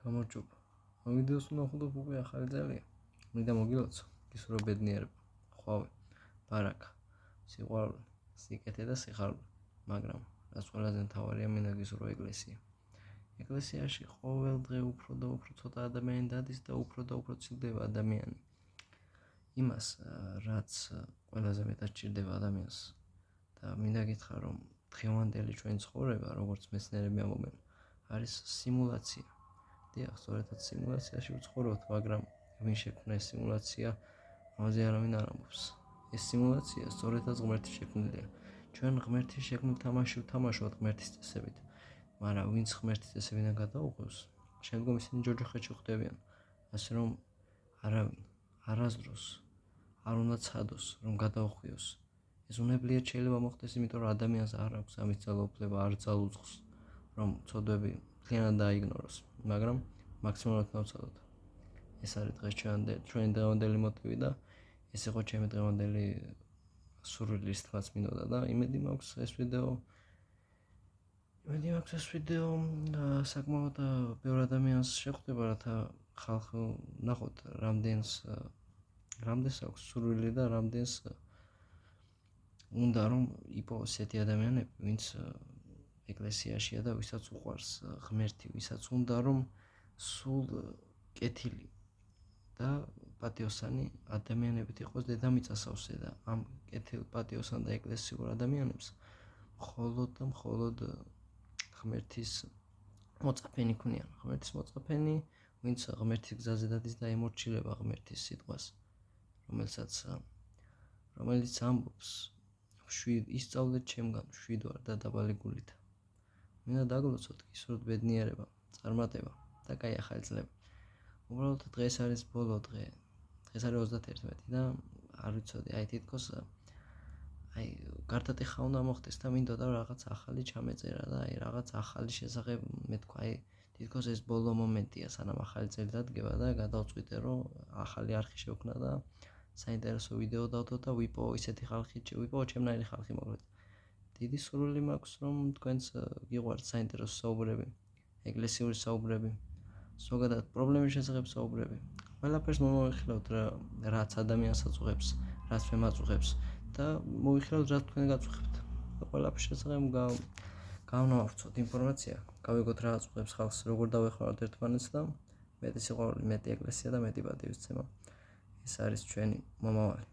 გამარჯობა. ამ ვიდეოს ვნახოთ უკვე ახალი წელია. მინდა მოგილოცო, გისურვო ბედნიერება, ხვავი, ბარაკა, სიყვარული, სიკეთე და სიხარული. მაგრამ რაც ყველაზე მთავარია, მინდა გისურვო ეკლესია. ეკლესიაში ყოველ დღე უფრო და უფრო ცოტა ადამიანი დადის და უფრო ცილდება ადამიანი. იმას, რაც ყველაზე მეტად ჭირდება ადამიანს. და მინდა გითხრა, რომ დღევანდელი ჩვენი ცხოვრება, როგორც მეცნიერები ამბობენ, არის სიმულაცია. დიახ, სწორედაც სიმულაციაში ვცხოვრობთ, მაგრამ ვინ შექმნა ეს სიმულაცია, ამაზე არავინ არ ამბობს. ეს სიმულაცია სწორედაც ღმერთი შექმნილია. ჩვენ ღმერთის შექმნილ თამაში ვთამაშობთ ღმერთის წესებით, მაგრამ ვინც ღმერთის წესებიდან გადაუხვევს, შემდგომ ისინი ჯოჯოხეთში ხვდებიან, ასე რომ არავინ არასდროს არ უნდა ცადოს, რომ გადაუხვიოს. ეს უნებლიეთ შეიძლება მოხდეს, იმიტომ რომ ადამიანს არ აქვს ამის ძალაუფლება, არ ძალუძღს, რომ ცოდვები მთლიანად დაიგნოროს, მაგრამ მაქსიმალურად ნავცადოთ. ეს არის დღეს ჩვენი დღევანდელი მოტივი და ეს იყო ჩემი დღევანდელი სურვილი, რის თქმაც მინდოდა და იმედი მაქვს ეს ვიდეო საკმაოდ ბევრ ადამიანს შეხვდება, რათა ხალხი ნახოთ რამდენს აქვს სურვილი და რამდენს უნდა რომ იყოს ესეთი ადამიანები, ვინც ეკლესიაშია და ვისაც უყვარს ღმერთი, ვისაც უნდა რომ სულ კეთილი და პატიოსანი ადამიანებით იყოს დედამიწა სავსე და ამ კეთილ პატიოსან და ეკლესიურ ადამიანებს მხოლოდ ღმერთის მოწაფენი ქმნიან. ღმერთის მოწაფენი, ვინც ღმერთის გზაზე დადის და ემორჩილება ღმერთის სიტყვას, რომელიც ამბობს ისწავლეთ ჩემგან, შვიდ ვარ და დაბალი გულით. მინდა დაგლოცოთ, გისურვოთ ბედნიერება, წარმატება და კაი ახალი წლები. უბრალოდ დღეს არის ბოლო დღე. დღეს არის 31 და არ ვიცოდი, თითქოს გარდატეხა უნდა მოხდეს და მინდოდა რაღაც ახალი ჩამეწერა და რაღაც ახალი შესახებ მეთქვა. თითქოს ეს ბოლო მომენტია, სანამ ახალი წელი დადგება და გადავწყვიტე, რომ ახალი არხი შევქმნა და საინტერესო ვიდეო დავდო და ვიპოვო ისეთი ხალხი, ვიპოვო ჩემნაირი ხალხი მოკლედ. დიდი სურვილი მაქვს, რომ თქვენს გიყვართ საინტერესო საუბრები, ეკლესიური საუბრები, ზოგადად პრობლემის შესახებ საუბრები. ყველაფერს მომიხილავთ, რაც ადამიანს აწუხებს, რაც მე მაწუხებს და მოვიხილავთ, რაც თქვენ გაწუხებთ. ყველაფერს შესახებ გავნავარცოთ ინფორმაცია, გავიგოთ რა აწუხებს ხალხს, როგორ დავეხმაროთ ერთმანეთს და მეტი სიყვარული, მეტი ეკლესია და მეტი პატივისცემა. ეს არის ჩვენი მომავალი.